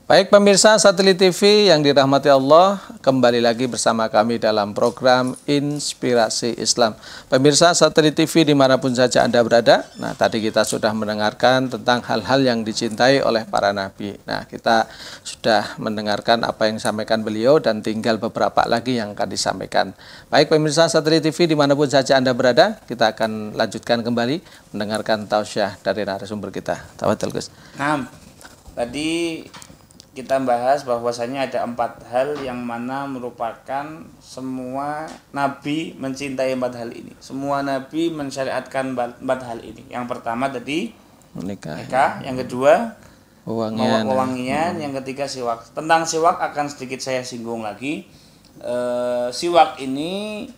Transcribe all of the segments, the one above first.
Baik pemirsa Satelit TV yang dirahmati Allah, kembali lagi bersama kami dalam program Inspirasi Islam. Pemirsa Satelit TV dimanapun saja Anda berada, nah tadi kita sudah mendengarkan tentang hal-hal yang dicintai oleh para nabi. Nah kita sudah mendengarkan apa yang disampaikan beliau dan tinggal beberapa lagi yang akan disampaikan. Baik pemirsa Satelit TV dimanapun saja Anda berada, kita akan lanjutkan kembali mendengarkan tausiah dari narasumber kita. Tafadhol Gus. Nah, tadi kita bahas bahwasanya ada 4 hal yang mana merupakan semua nabi mencintai 4 hal ini. Semua nabi mensyariatkan 4 hal ini. Yang pertama tadi nikah, yang kedua wewangian, yang ketiga siwak. Tentang siwak akan sedikit saya singgung lagi. Siwak ini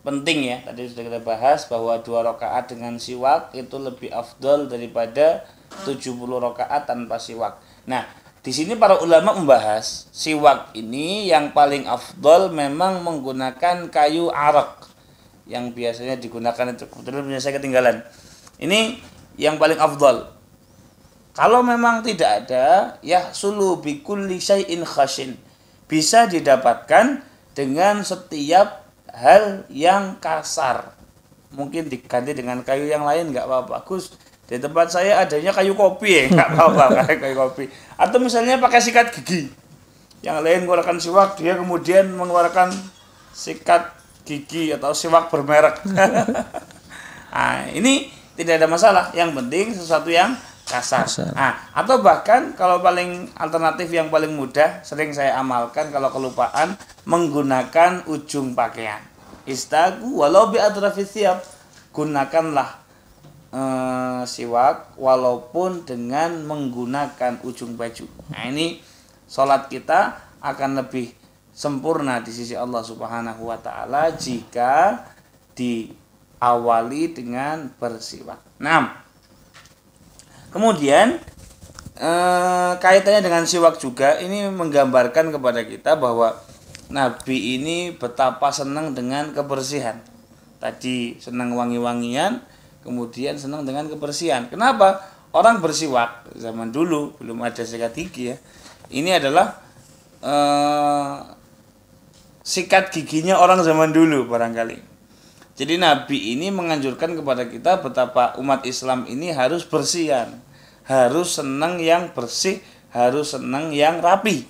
penting ya. Tadi sudah kita bahas bahwa 2 rakaat dengan siwak itu lebih afdol daripada 70 rakaat tanpa siwak. Nah, di sini para ulama membahas siwak ini yang paling afdol memang menggunakan kayu arak yang biasanya digunakan itu. Kebetulan punya saya ketinggalan. Ini yang paling afdol. Kalau memang tidak ada, ya sulu bikulli syai'in khashin. Bisa didapatkan dengan setiap hal yang kasar. Mungkin diganti dengan kayu yang lain nggak apa-apa. Gus, di tempat saya adanya kayu kopi ya, nggak apa-apa kayu kopi. Atau misalnya pakai sikat gigi. Yang lain mengeluarkan siwak, dia kemudian mengeluarkan sikat gigi atau siwak bermerek. Nah, ini tidak ada masalah. Yang penting sesuatu yang kasar. Nah, atau bahkan kalau paling alternatif yang paling mudah, sering saya amalkan kalau kelupaan, menggunakan ujung pakaian. Istagu walau bi atrafis siyab. Gunakanlah siwak walaupun dengan menggunakan ujung baju. Nah, ini sholat kita akan lebih sempurna di sisi Allah Subhanahu wa taala jika diawali dengan bersiwak. Nah, kemudian kaitannya dengan siwak juga ini menggambarkan kepada kita bahwa Nabi ini betapa senang dengan kebersihan. Tadi senang wangi-wangian, kemudian senang dengan kebersihan. Kenapa? Orang bersiwak zaman dulu belum ada sikat gigi ya. Ini adalah sikat giginya orang zaman dulu barangkali. Jadi Nabi ini menganjurkan kepada kita betapa umat Islam ini harus bersihan, harus senang yang bersih, harus senang yang rapi.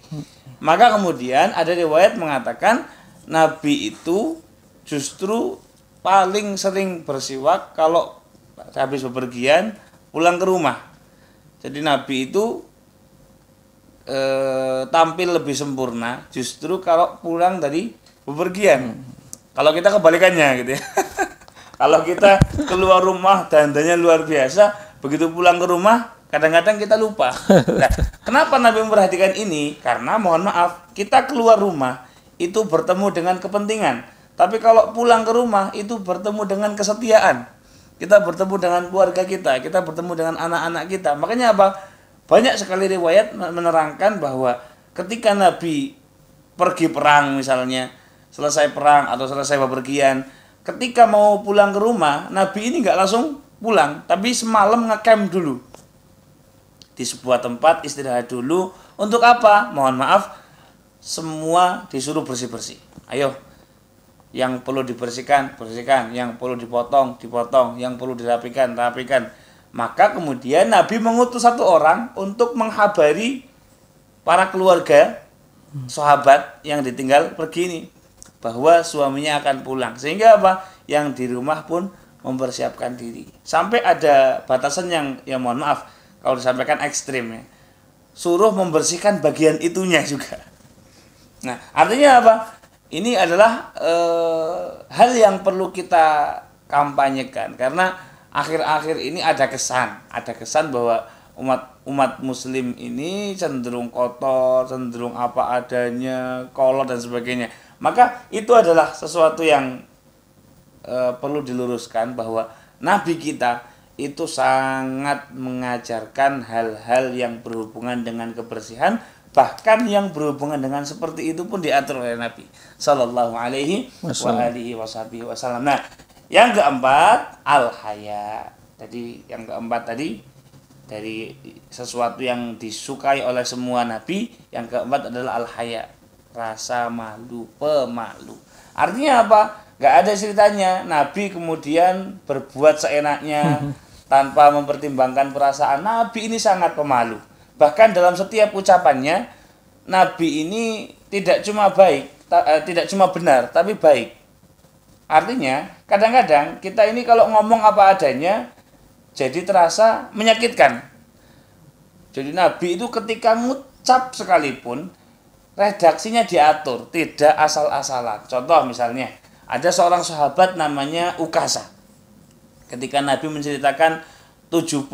Maka kemudian ada riwayat mengatakan Nabi itu justru paling sering bersiwak kalau habis bepergian pulang ke rumah. Jadi Nabi itu tampil lebih sempurna justru kalau pulang dari bepergian. Kalau kita kebalikannya gitu ya. Kalau kita keluar rumah dandannya luar biasa, begitu pulang ke rumah kadang-kadang kita lupa. Nah, kenapa Nabi memperhatikan ini? Karena mohon maaf, kita keluar rumah itu bertemu dengan kepentingan. Tapi kalau pulang ke rumah itu bertemu dengan kesetiaan. Kita bertemu dengan keluarga kita bertemu dengan anak-anak kita. Makanya apa? Banyak sekali riwayat menerangkan bahwa ketika Nabi pergi perang misalnya, selesai perang atau selesai bepergian, ketika mau pulang ke rumah, Nabi ini nggak langsung pulang, tapi semalam ngecamp dulu. Di sebuah tempat istirahat dulu. Untuk apa? Mohon maaf, semua disuruh bersih-bersih. Ayo, yang perlu dibersihkan, bersihkan, yang perlu dipotong, dipotong, yang perlu dirapikan, rapikan. Maka kemudian Nabi mengutus 1 orang untuk menghabari para keluarga, sahabat yang ditinggal pergi ini, bahwa suaminya akan pulang. Sehingga apa? Yang di rumah pun mempersiapkan diri. Sampai ada batasan yang mohon maaf, kalau disampaikan ekstrim ya. Suruh membersihkan bagian itunya juga. Nah, artinya apa? Ini adalah hal yang perlu kita kampanyekan karena akhir-akhir ini ada kesan bahwa umat muslim ini cenderung kotor, cenderung apa adanya, kolot dan sebagainya. Maka itu adalah sesuatu yang perlu diluruskan bahwa Nabi kita itu sangat mengajarkan hal-hal yang berhubungan dengan kebersihan. Bahkan yang berhubungan dengan seperti itu pun diatur oleh Nabi Sallallahu Alaihi Wasallam. Nah, yang keempat al-haya. Tadi yang keempat tadi dari sesuatu yang disukai oleh semua nabi. Yang keempat adalah al-haya, rasa malu, pemalu. Artinya apa? Gak ada ceritanya nabi kemudian berbuat seenaknya tanpa mempertimbangkan perasaan. Nabi ini sangat pemalu. Bahkan dalam setiap ucapannya, nabi ini tidak cuma baik, tidak cuma benar, tapi baik. Artinya kadang-kadang kita ini kalau ngomong apa adanya jadi terasa menyakitkan. Jadi nabi itu ketika ngucap sekalipun redaksinya diatur, tidak asal-asalan. Contoh misalnya, ada seorang sahabat namanya Ukasa. Ketika Nabi menceritakan 70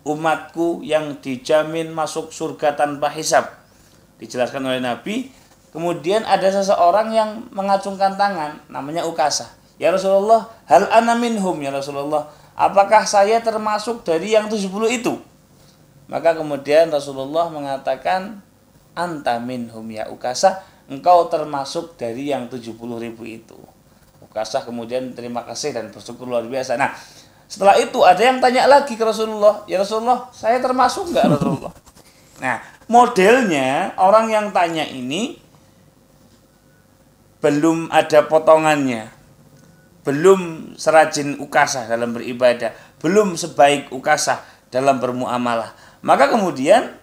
umatku yang dijamin masuk surga tanpa hisab, dijelaskan oleh Nabi. Kemudian ada seseorang yang mengacungkan tangan, namanya Ukasa. Ya Rasulullah, hal ana minhum ya Rasulullah. Apakah saya termasuk dari yang 70 itu? Maka kemudian Rasulullah mengatakan, anta minhum ya Ukasa, engkau termasuk dari yang 70.000 itu. Ukasa kemudian terima kasih dan bersyukur luar biasa. Nah, setelah itu ada yang tanya lagi ke Rasulullah, ya Rasulullah, saya termasuk enggak Rasulullah? Nah, modelnya orang yang tanya ini belum ada potongannya, belum serajin Ukasa dalam beribadah, belum sebaik Ukasa dalam bermuamalah. Maka kemudian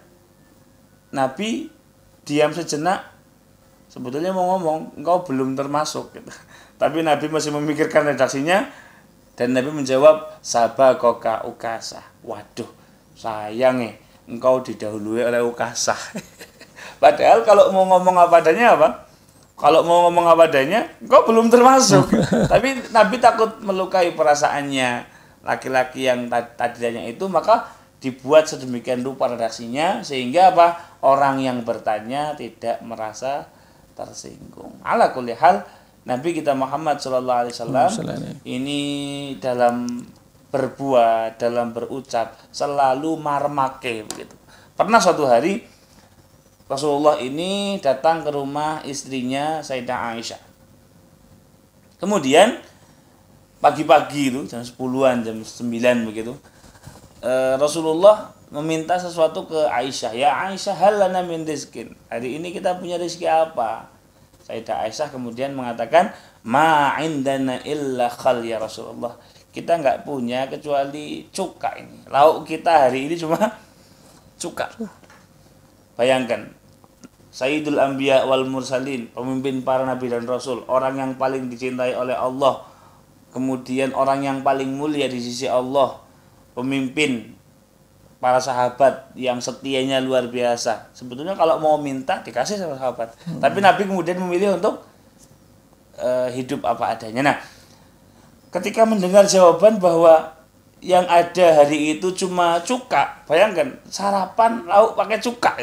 Nabi diam sejenak, sebetulnya mau ngomong, engkau belum termasuk gitu. Tapi Nabi masih memikirkan redaksinya, dan Nabi menjawab, sabaqaka Ukasa. Waduh, sayang engkau didahului oleh Ukasa. Padahal kalau mau ngomong apa adanya apa? Kalau mau ngomong apa adanya, engkau belum termasuk. Tapi Nabi takut melukai perasaannya laki-laki yang tadinya itu, maka dibuat sedemikian rupa redaksinya sehingga apa? Orang yang bertanya tidak merasa tersinggung. Ala kulli hal, Nabi kita Muhammad SAW ini dalam berbuat, dalam berucap selalu marmake begitu. Pernah suatu hari Rasulullah ini datang ke rumah istrinya Sayyidah Aisyah. Kemudian pagi-pagi itu jam 10-an, jam 9 begitu, Rasulullah meminta sesuatu ke Aisyah. Ya Aisyah, hal lana min rizkin. Hari ini kita punya rezeki apa? Sayyidah Aisyah kemudian mengatakan, ma indana illa khal ya Rasulullah. Kita enggak punya kecuali cuka ini. Lauk kita hari ini cuma cuka. Bayangkan, Sayyidul Anbiya wal Mursalin, pemimpin para nabi dan rasul, orang yang paling dicintai oleh Allah, kemudian orang yang paling mulia di sisi Allah, pemimpin para sahabat yang setianya luar biasa. Sebetulnya kalau mau minta dikasih sama sahabat. Tapi Nabi kemudian memilih untuk hidup apa adanya. Nah, ketika mendengar jawaban bahwa yang ada hari itu cuma cuka, bayangkan sarapan lauk pakai cuka.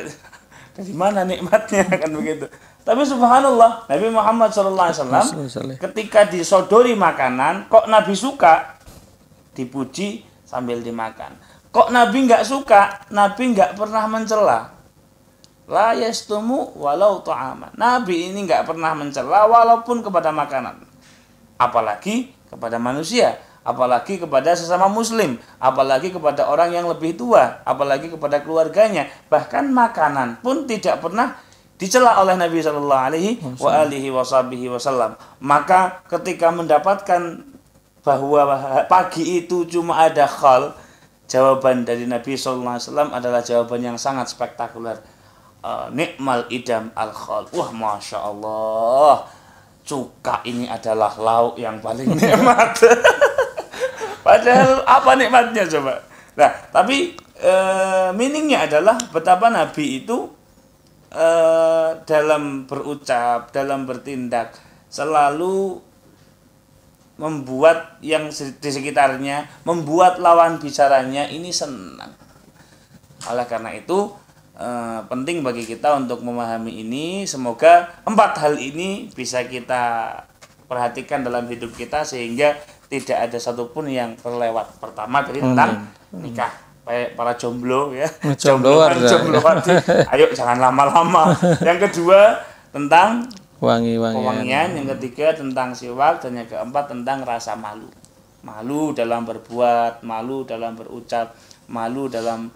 Dari mana nikmatnya kan begitu. Tapi subhanallah, Nabi Muhammad SAW ketika disodori makanan, kok Nabi suka, dipuji sambil dimakan. Kok Nabi nggak suka, Nabi nggak pernah mencela. La yastumu walau ta'aman. Nabi ini nggak pernah mencela walaupun kepada makanan. Apalagi kepada manusia, apalagi kepada sesama muslim, apalagi kepada orang yang lebih tua, apalagi kepada keluarganya. Bahkan makanan pun tidak pernah dicela oleh Nabi sallallahu alaihi wasallam. Maka ketika mendapatkan bahwa pagi itu cuma ada khal, jawaban dari Nabi sallallahu alaihi wasallam adalah jawaban yang sangat spektakuler. Nikmal idam al khal. Wah, masya Allah, cuka ini adalah lauk yang paling nikmat. Padahal apa nikmatnya coba? Nah, tapi meaningnya adalah betapa Nabi itu dalam berucap, dalam bertindak selalu membuat yang di sekitarnya, membuat lawan bicaranya ini senang. Oleh karena itu penting bagi kita untuk memahami ini. Semoga 4 hal ini bisa kita perhatikan dalam hidup kita sehingga tidak ada satupun yang terlewat. Pertama tadi tentang nikah, para jomblo ya, jomblo ayo jangan lama-lama. Yang kedua tentang pewangian, yang ketiga tentang siwak, dan yang keempat tentang rasa malu. malu dalam berbuat, malu dalam berucap, malu dalam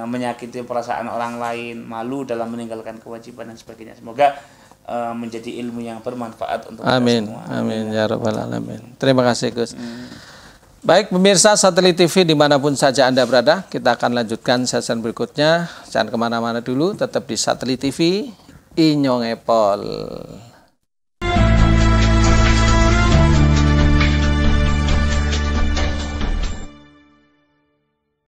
menyakiti perasaan orang lain, malu dalam meninggalkan kewajiban dan sebagainya. Semoga menjadi ilmu yang bermanfaat untuk kita semua. Amin ya rabbal alamin. Terima kasih Gus. Baik pemirsa Satelit TV dimanapun saja Anda berada, kita akan lanjutkan sesi berikutnya. Jangan kemana-mana dulu, tetap di Satelit TV Inyong Epol.